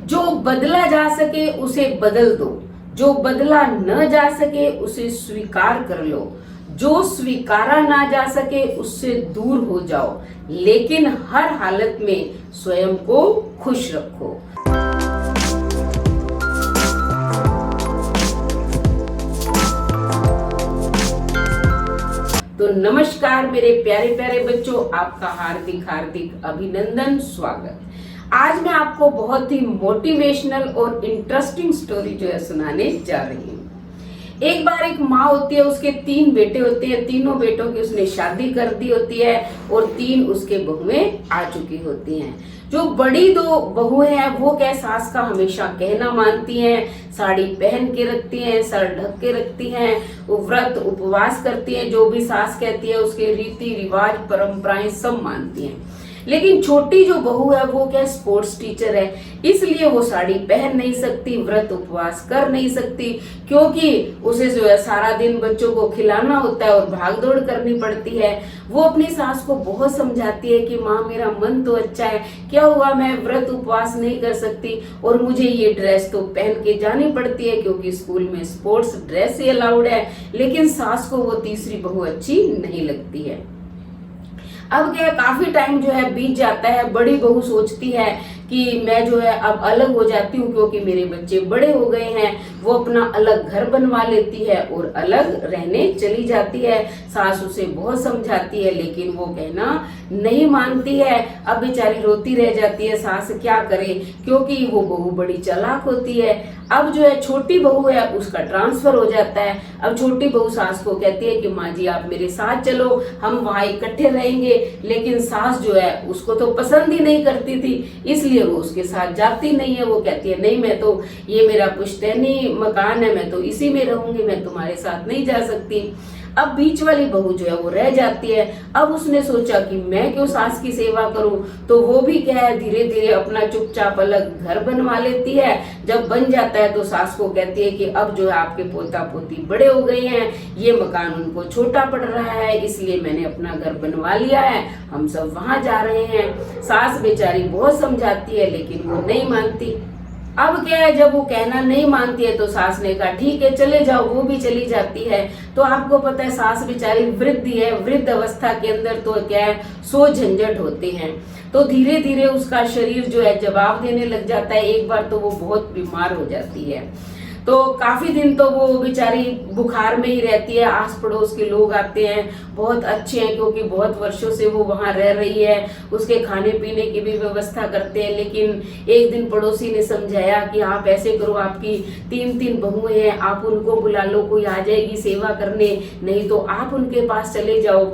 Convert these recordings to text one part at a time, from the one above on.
जो बदला जा सके उसे बदल दो, जो बदला न जा सके उसे स्वीकार कर लो, जो स्वीकारा ना जा सके उससे दूर हो जाओ, लेकिन हर हालत में स्वयं को खुश रखो। तो नमस्कार मेरे प्यारे प्यारे बच्चों, आपका हार्दिक हार्दिक अभिनंदन, स्वागत। आज मैं आपको बहुत ही मोटिवेशनल और इंटरेस्टिंग स्टोरी जो है सुनाने जा रही हूँ। एक बार एक माँ होती है, उसके 3 बेटे होते हैं। तीनों बेटों की उसने शादी कर दी होती है और 3 उसके बहुएं आ चुकी होती हैं। जो बड़ी 2 बहुएं हैं वो क्या सास का हमेशा कहना मानती हैं, साड़ी पहन के रखती हैं, सर ढक के रखती हैं, व्रत उपवास करती हैं, जो भी सास कहती है उसके रीति रिवाज परंपराएं सब मानती हैं। लेकिन छोटी जो बहू है वो क्या स्पोर्ट्स टीचर है, इसलिए वो साड़ी पहन नहीं सकती, व्रत उपवास कर नहीं सकती, क्योंकि उसे जो है सारा दिन बच्चों को खिलाना होता है और भागदौड़ करनी पड़ती है। वो अपनी सास को बहुत समझाती है कि माँ मेरा मन तो अच्छा है, क्या हुआ मैं व्रत उपवास नहीं कर सकती और मुझे ये ड्रेस तो पहन के जानी पड़ती है क्योंकि स्कूल में स्पोर्ट्स ड्रेस ही अलाउड है। लेकिन सास को वो तीसरी बहू अच्छी नहीं लगती है। अब क्या काफी टाइम जो है बीत जाता है। बड़ी बहू सोचती है कि मैं जो है अब अलग हो जाती हूँ क्योंकि मेरे बच्चे बड़े हो गए हैं। वो अपना अलग घर बनवा लेती है और अलग रहने चली जाती है। सास उसे बहुत समझाती है लेकिन वो कहना नहीं मानती है। अब बेचारी रोती रह जाती है, सास क्या करे, क्योंकि वो बहू बड़ी चालाक होती है। अब जो है छोटी बहू है उसका ट्रांसफर हो जाता है। अब छोटी बहू सास को कहती है कि माँ जी आप मेरे साथ चलो, हम वहां इकट्ठे रहेंगे। लेकिन सास जो है उसको तो पसंद ही नहीं करती थी, इसलिए वो उसके साथ जाती नहीं है। वो कहती है नहीं, मैं तो ये मेरा पुश्तैनी मकान है, मैं तो इसी में रहूंगी, मैं तुम्हारे साथ नहीं जा सकती। अब बीच वाली बहू जो है वो रह जाती है। अब उसने सोचा कि मैं क्यों सास की सेवा करूं, तो वो भी क्या है धीरे धीरे अपना चुपचाप अलग घर बनवा लेती है। जब बन जाता है तो सास को कहती है कि अब जो है आपके पोता पोती बड़े हो गए हैं, ये मकान उनको छोटा पड़ रहा है, इसलिए मैंने अपना घर बनवा लिया है, हम सब वहां जा रहे हैं। सास बेचारी बहुत समझाती है लेकिन वो नहीं मानती। अब क्या है, जब वो कहना नहीं मानती है तो सास ने कहा ठीक है चले जाओ, वो भी चली जाती है। तो आपको पता है सास बेचारी वृद्ध है, वृद्ध अवस्था के अंदर तो क्या है 100 झंझट होते हैं। तो धीरे धीरे उसका शरीर जो है जवाब देने लग जाता है। एक बार तो वो बहुत बीमार हो जाती है, तो काफी दिन तो वो बेचारी बुखार में ही रहती है। आस पड़ोस के लोग आते हैं, बहुत अच्छे हैं क्योंकि बहुत वर्षों से वो वहां रह रही है, उसके खाने पीने की भी व्यवस्था करते हैं। लेकिन एक दिन पड़ोसी ने समझाया कि आप ऐसे करो, आपकी 3 बहुएं हैं, आप उनको बुला लो, कोई आ जाएगी सेवा करने, नहीं तो आप उनके पास चले जाओ।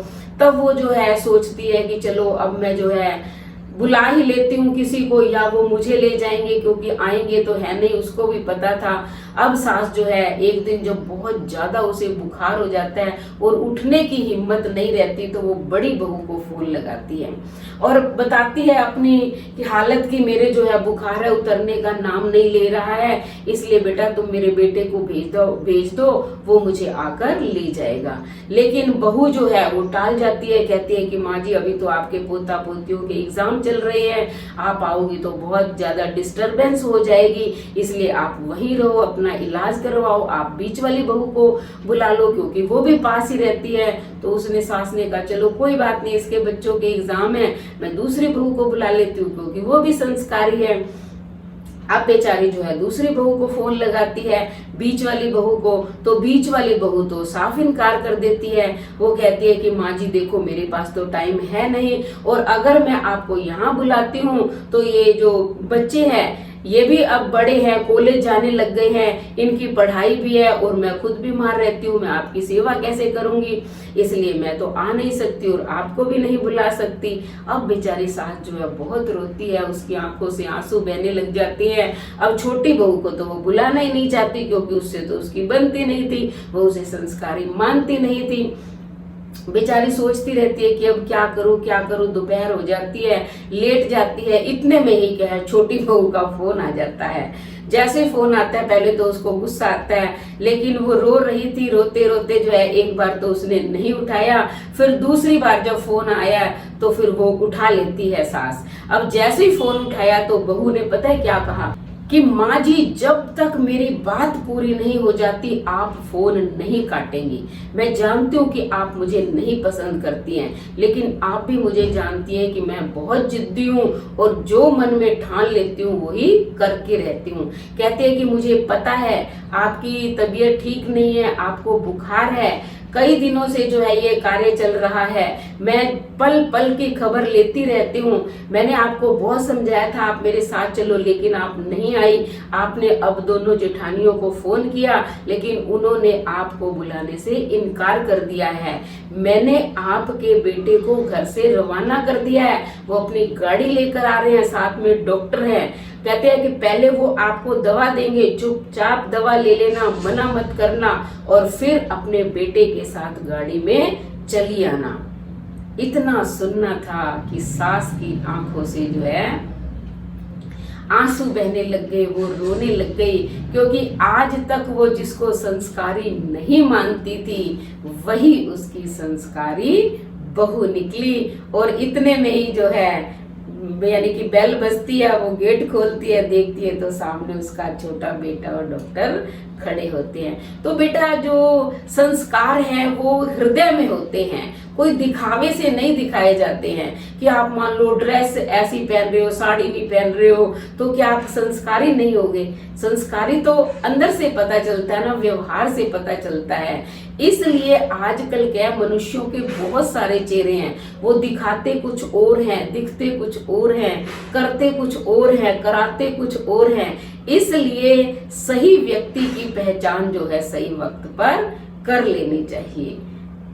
तब वो जो है सोचती है कि चलो अब मैं जो है बुला ही लेती हूँ किसी को, या वो मुझे ले जाएंगे क्योंकि आएंगे तो है नहीं, उसको भी पता था। अब सास जो है एक दिन जब बहुत ज्यादा उसे बुखार हो जाता है और उठने की हिम्मत नहीं रहती, तो वो बड़ी बहू को फोन लगाती है और बताती है अपनी कि हालत की मेरे जो है बुखार है, उतरने का नाम नहीं ले रहा है, इसलिए बेटा तुम मेरे बेटे को भेज दो, वो मुझे आकर ले जाएगा। लेकिन बहू जो है वो टाल जाती है, कहती है कि माँ जी अभी तो आपके पोता पोतियों के एग्जाम चल रहे हैं, आप आओगी तो बहुत ज्यादा डिस्टरबेंस हो जाएगी, इसलिए आप वहीं रहो, अपना इलाज करवाओ, आप बीच वाली बहू को बुला लो क्योंकि वो भी पास ही रहती है। तो उसने सास ने कहा चलो कोई बात नहीं, इसके बच्चों के एग्जाम है, मैं दूसरी बहू को बुला लेती हूँ क्योंकि वो भी संस्कारी है। अब बेचारी जो है दूसरी बहू को फोन लगाती है, बीच वाली बहू को, तो बीच वाली बहू तो साफ इनकार कर देती है। वो कहती है कि माँ जी देखो मेरे पास तो टाइम है नहीं, और अगर मैं आपको यहाँ बुलाती हूँ तो ये जो बच्चे हैं ये भी अब बड़े हैं, कॉलेज जाने लग गए हैं, इनकी पढ़ाई भी है और मैं खुद बीमार रहती हूँ, मैं आपकी सेवा कैसे करूंगी, इसलिए मैं तो आ नहीं सकती और आपको भी नहीं बुला सकती। अब बेचारी सास जो है बहुत रोती है, उसकी आंखों से आंसू बहने लग जाते हैं। अब छोटी बहू को तो वो बुलाना ही नहीं चाहती क्योंकि उससे तो उसकी बनती नहीं थी, वो उसे संस्कारी मानती नहीं थी। बेचारी सोचती रहती है कि अब क्या करूं। दोपहर हो जाती है, लेट जाती है, इतने में ही क्या है छोटी बहू का फोन आ जाता है। जैसे फोन आता है पहले तो उसको गुस्सा आता है, लेकिन वो रो रही थी, रोते रोते जो है एक बार तो उसने नहीं उठाया, फिर दूसरी बार जब फोन आया तो फिर वो उठा लेती है सास। अब जैसे ही फोन उठाया तो बहू ने पता है क्या कहा कि माँ जी जब तक मेरी बात पूरी नहीं हो जाती आप फोन नहीं काटेंगी। मैं जानती हूँ कि आप मुझे नहीं पसंद करती हैं, लेकिन आप भी मुझे जानती हैं कि मैं बहुत जिद्दी हूँ और जो मन में ठान लेती हूँ वही करके रहती हूँ। कहते हैं कि मुझे पता है आपकी तबीयत ठीक नहीं है, आपको बुखार है, कई दिनों से जो है ये कार्य चल रहा है, मैं पल पल की खबर लेती रहती हूँ। मैंने आपको बहुत समझाया था आप मेरे साथ चलो, लेकिन आप नहीं आई। आपने अब दोनों जेठानियों को फोन किया, लेकिन उन्होंने आपको बुलाने से इनकार कर दिया है। मैंने आपके बेटे को घर से रवाना कर दिया है, वो अपनी गाड़ी लेकर आ रहे हैं, साथ में डॉक्टर हैं। कहते हैं कि पहले वो आपको दवा देंगे, चुपचाप दवा ले लेना, मना मत करना, और फिर अपने बेटे के साथ गाड़ी में चली आना। इतना सुनना था कि सास की आंखों से जो है आंसू बहने लग गए, वो रोने लग गई, क्योंकि आज तक वो जिसको संस्कारी नहीं मानती थी वही उसकी संस्कारी बहू निकली। और इतने में ही जो है यानी कि बेल बजती है, वो गेट खोलती है, देखती है तो सामने उसका छोटा बेटा और डॉक्टर खड़े होते हैं। तो बेटा जो संस्कार हैं वो हृदय में होते हैं, कोई दिखावे से नहीं दिखाए जाते हैं कि आप मान लो ड्रेस ऐसी पहन रहे हो, साड़ी नहीं पहन रहे हो तो क्या आप संस्कारी नहीं होगे। संस्कारी तो अंदर से पता चलता है ना, व्यवहार से पता चलता है। इसलिए आजकल क्या मनुष्यों के बहुत सारे चेहरे हैं, वो दिखाते कुछ और हैं, दिखते कुछ और हैं, करते कुछ और हैं, कराते कुछ और हैं। इसलिए सही व्यक्ति की पहचान जो है सही वक्त पर कर लेनी चाहिए।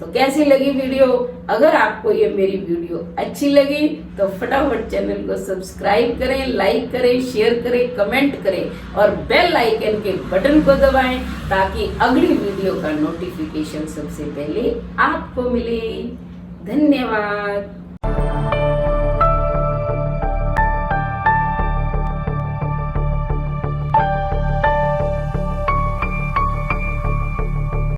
तो कैसी लगी वीडियो? अगर आपको ये मेरी वीडियो अच्छी लगी तो फटाफट चैनल को सब्सक्राइब करें, लाइक करें, शेयर करें, कमेंट करें और बेल आइकन के बटन को दबाएं ताकि अगली वीडियो का नोटिफिकेशन सबसे पहले आपको मिले। धन्यवाद।